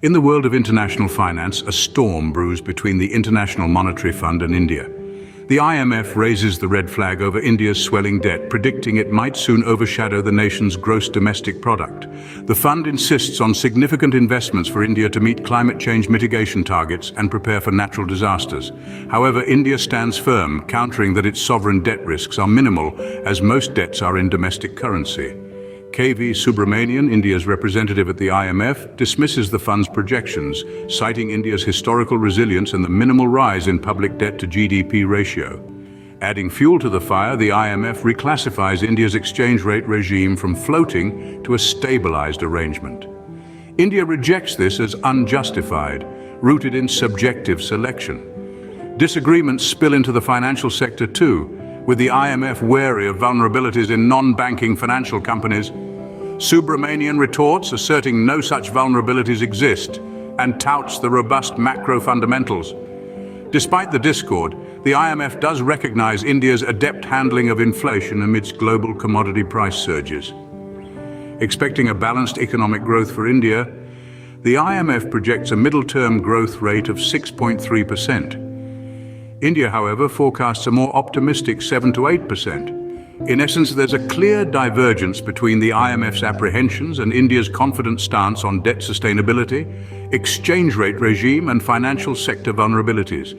In the world of international finance, a storm brews between the International Monetary Fund and India. The IMF raises the red flag over India's swelling debt, predicting it might soon overshadow the nation's gross domestic product. The fund insists on significant investments for India to meet climate change mitigation targets and prepare for natural disasters. However, India stands firm, countering that its sovereign debt risks are minimal, as most debts are in domestic currency. K.V. Subramanian, India's representative at the IMF, dismisses the fund's projections, citing India's historical resilience and the minimal rise in public debt to GDP ratio. Adding fuel to the fire, the IMF reclassifies India's exchange rate regime from floating to a stabilized arrangement. India rejects this as unjustified, rooted in subjective selection. Disagreements spill into the financial sector too, with the IMF wary of vulnerabilities in non-banking financial companies. Subramanian retorts, asserting no such vulnerabilities exist, and touts the robust macro fundamentals. Despite the discord, the IMF does recognize India's adept handling of inflation amidst global commodity price surges. Expecting a balanced economic growth for India, the IMF projects a middle-term growth rate of 6.3%. India, however, forecasts a more optimistic 7 to 8%. In essence, there's a clear divergence between the IMF's apprehensions and India's confident stance on debt sustainability, exchange rate regime, and financial sector vulnerabilities.